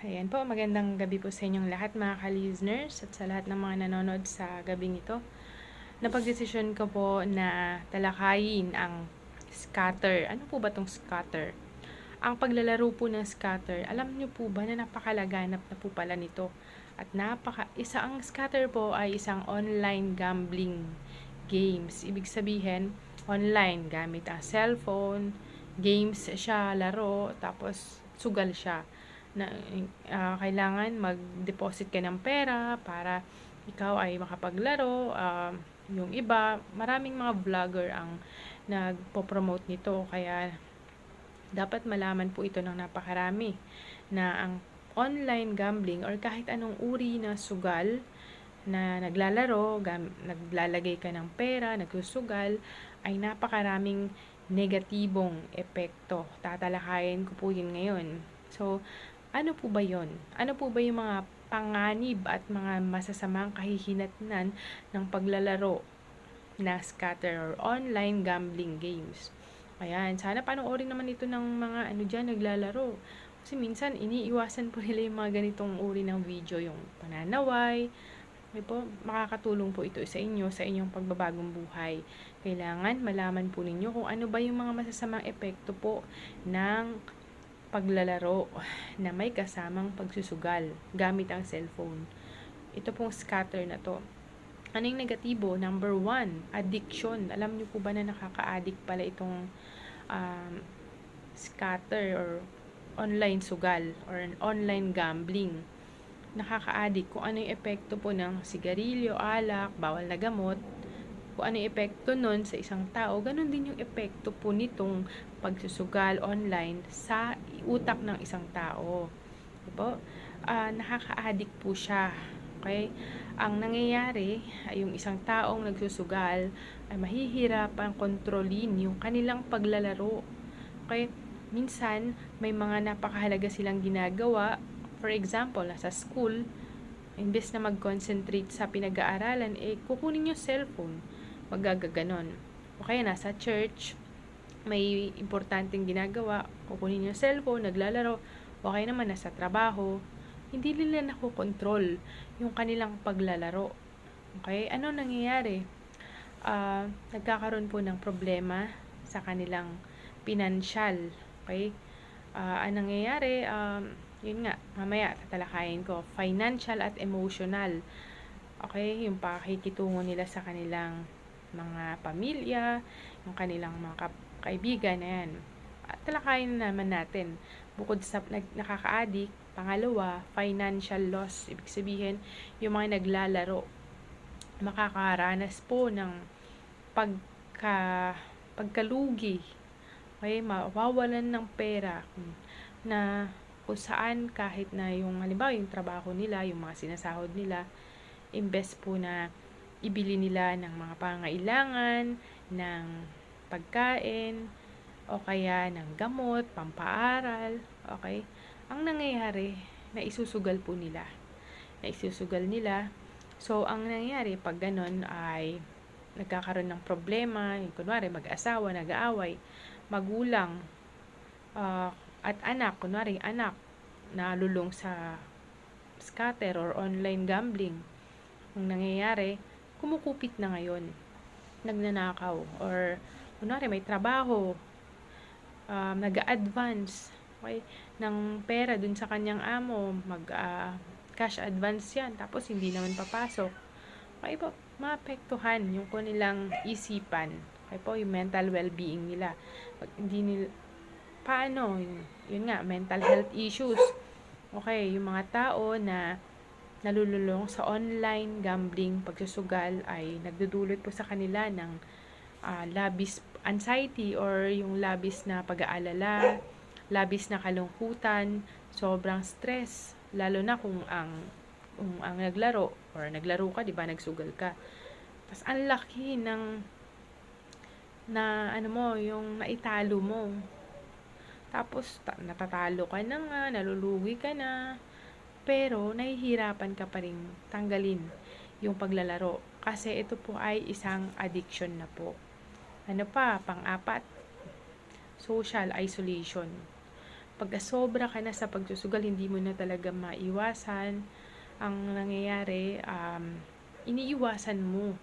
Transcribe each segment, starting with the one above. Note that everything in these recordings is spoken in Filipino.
Ayan po, magandang gabi po sa inyong lahat mga ka-listeners at sa lahat ng mga nanonood sa gabing ito. Napagdesisyon ko po na talakayin ang scatter. Ano po ba tong scatter? Ang paglalaro po ng scatter, alam niyo po ba na napakalaganap na po pala nito? At ang scatter po ay isang online gambling games. Ibig sabihin, online gamit ang cellphone, games siya, laro, tapos sugal siya na kailangan mag-deposit ka ng pera para ikaw ay makapaglaro. Yung iba, maraming mga vlogger ang nagpo-promote nito, kaya dapat malaman po ito ng napakarami na ang online gambling or kahit anong uri na sugal na naglalaro, naglalagay ka ng pera, nagsusugal, ay napakaraming negatibong epekto. Tatalakayin ko po yun ngayon. So, ano po ba yon? Ano po ba yung mga panganib at mga masasamang kahihinatnan ng paglalaro na scatter or online gambling games? Ayan, sana panoorin naman ito ng mga naglalaro. Kasi minsan, iniiwasan po nila yung mga ganitong uri ng video, yung pananaway. Okay po, makakatulong po ito sa inyo, sa inyong pagbabagong buhay. Kailangan malaman po ninyo kung ano ba yung mga masasamang epekto po ng paglalaro na may kasamang pagsusugal gamit ang cellphone. Ito pong scatter na to. Ano yung negatibo? Number 1, addiction. Alam niyo po ba na nakaka-addict pala itong scatter or online sugal or online gambling? Nakaka-addict. Kung ano yung epekto po ng sigarilyo, alak, bawal na gamot, kung ano yung epekto nun sa isang tao, ganun din yung epekto po nitong pagsusugal online sa utak ng isang tao. Diba? Nakaka-addict po siya. Okay? Ang nangyayari ay yung isang taong nagsusugal ay mahihirapan kontrolin yung kanilang paglalaro. Okay? Minsan, may mga napakahalaga silang ginagawa. For example, nasa school, imbes na mag-concentrate sa pinag-aaralan, kukunin yung cellphone. Magagaganon. O kaya nasa church, may importanteng ginagawa, kukunin yung cellphone, naglalaro. O kaya naman nasa trabaho, hindi nila nakokontrol yung kanilang paglalaro. Okay? Ano nangyayari? Nagkakaroon po ng problema sa kanilang financial. Okay? Anong nangyayari? Yun nga, mamaya tatalakayin ko. Financial at emotional. Okay? Yung pakikitungo nila sa kanilang mga pamilya, yung kanilang mga kaibigan, ayan. Talakayin naman natin. Bukod sa nakaka-addict, pangalawa, financial loss. Ibig sabihin, yung mga naglalaro, makakaranas po ng pagkalugi. Okay? Mawawalan ng pera na kung saan kahit na yung halimbawa yung trabaho nila, yung mga sinasahod nila, imbes po na ibili nila ng mga pangailangan, ng pagkain, o kaya ng gamot, pampaaral, okay? Ang nangyayari, naisusugal po nila. Naisusugal nila. So, ang nangyayari pag ganon ay nagkakaroon ng problema, yung kunwari mag-asawa, nag-aaway, magulang, at anak, kunwari anak, nalulong sa scatter or online gambling. Ang nangyayari, kumukupit na ngayon, nagnanakaw, or kunwari may trabaho, nag-advance ng pera dun sa kanyang amo, cash advance yan, tapos hindi naman papasok. Okay po, maapektuhan yung kanilang isipan, okay po, yung mental well-being nila. Pag hindi nila, paano, yun nga, mental health issues. Okay, yung mga tao na nalululong sa online gambling, pagsusugal, ay nagdudulot po sa kanila ng labis anxiety or yung labis na pag-aalala, labis na kalungkutan, sobrang stress, lalo na kung ang naglaro or naglaro ka, 'di ba, nagsugal ka. Tapos ang laki ng yung naitalo mo. Tapos natatalo ka na nga, nalulugi ka na. Pero, nahihirapan ka pa rin tanggalin yung paglalaro. Kasi ito po ay isang addiction na po. Ano pa? Pang-apat, social isolation. sobra ka na sa pagsusugal, hindi mo na talaga maiwasan, ang nangyayari, iniiwasan mo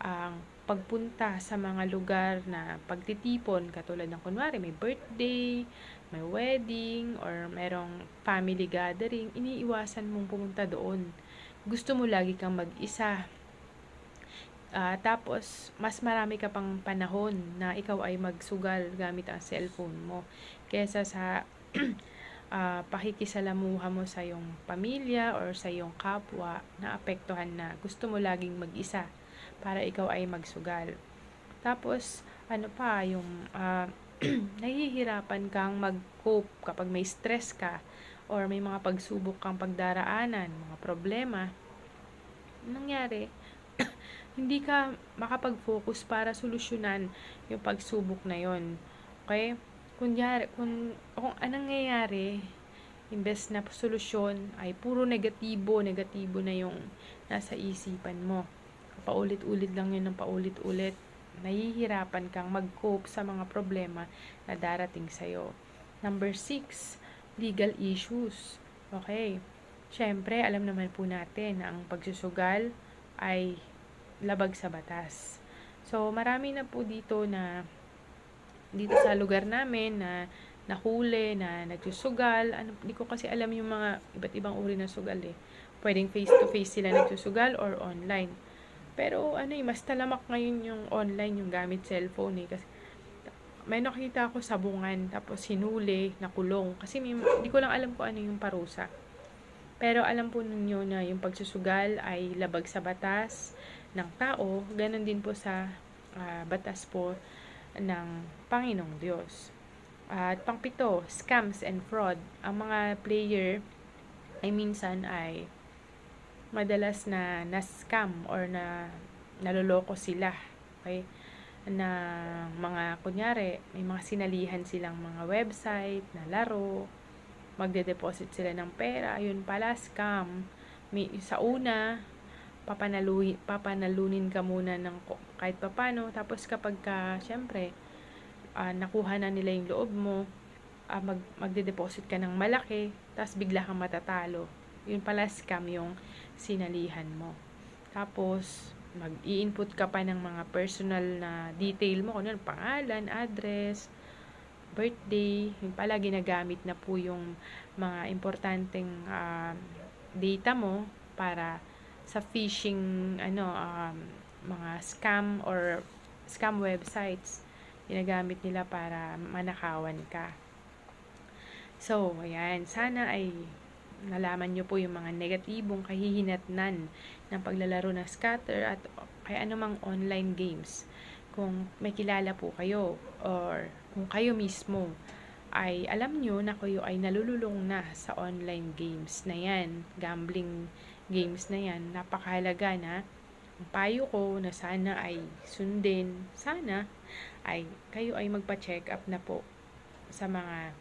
ang pagpunta sa mga lugar na pagtitipon, katulad ng kunwari may birthday, may wedding, or merong family gathering, iniiwasan mong pumunta doon. Gusto mo lagi kang mag-isa. Tapos, mas marami ka pang panahon na ikaw ay magsugal gamit ang cellphone mo kesa sa pakikisalamuha mo sa iyong pamilya or sa iyong kapwa na apektuhan na gusto mo laging mag-isa para ikaw ay magsugal. Tapos, ano pa, yung nahihirapan kang mag-cope kapag may stress ka or may mga pagsubok kang pagdaraanan, mga problema. Nangyari, hindi ka makapag-focus para solusyonan yung pagsubok na yon. Okay? Kung anong nangyayari, imbes na solusyon ay puro negatibo na yung nasa isipan mo. Paulit-ulit lang yun ng paulit-ulit. Nahihirapan kang mag-cope sa mga problema na darating sa'yo. Number 6, legal issues. Okay? Siyempre, alam naman po natin na ang pagsusugal ay labag sa batas. So, marami na po dito sa lugar namin na nahuli, na nagsusugal. Hindi ko kasi alam yung mga iba't ibang uri ng sugal eh. Pwedeng face-to-face sila nagsusugal or online. Pero mas talamak ngayon yung online, yung gamit cellphone eh. Kasi may nakita ako sabungan, tapos hinuli, nakulong. Kasi hindi ko lang alam kung ano yung parusa. Pero alam po ninyo na yung pagsusugal ay labag sa batas ng tao, ganun din po sa batas po ng Panginoong Diyos. At pang-7, scams and fraud. Ang mga player ay minsan ay madalas na scam or na naloloko sila. Okay? Na mga, kunyari, may mga sinalihan silang mga website na laro, magde-deposit sila ng pera, yun pala scam. Sa una, papanalunin ka muna ng kahit papano, tapos kapag syempre nakuha na nila yung loob mo, magde-deposit ka ng malaki, tapos bigla kang matatalo. Yun pala scam yung sinalihan mo. Tapos mag-i-input ka pa ng mga personal na detail mo, ano, pangalan, address, birthday, yun pala ginagamit na po yung mga importanteng data mo para sa phishing mga scam or scam websites. Ginagamit nila para manakawan ka. So, ayan, sana ay nalaman nyo po yung mga negatibong kahihinatnan ng paglalaro ng scatter at kaya anumang online games. Kung may kilala po kayo or kung kayo mismo ay alam nyo na kayo ay nalululong na sa online games na yan, gambling games na yan, napakahalaga na ang payo ko na sana ay sundin, sana ay kayo ay magpa-check up na po sa mga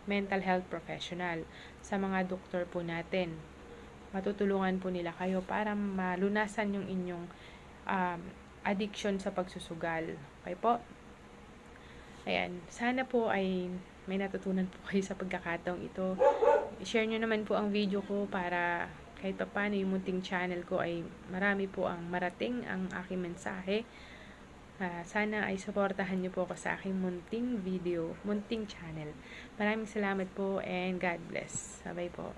mental health professional, sa mga doktor po natin. Matutulungan po nila kayo para malunasan yung inyong addiction sa pagsusugal. Okay po? Ayan, sana po ay may natutunan po kayo sa pagkakataong ito. I-share nyo naman po ang video ko para kahit pa paano yung munting channel ko ay marami po ang marating ang aking mensahe. Sana ay suportahan nyo po ako sa aking munting video, munting channel. Maraming salamat po and God bless. Bye po.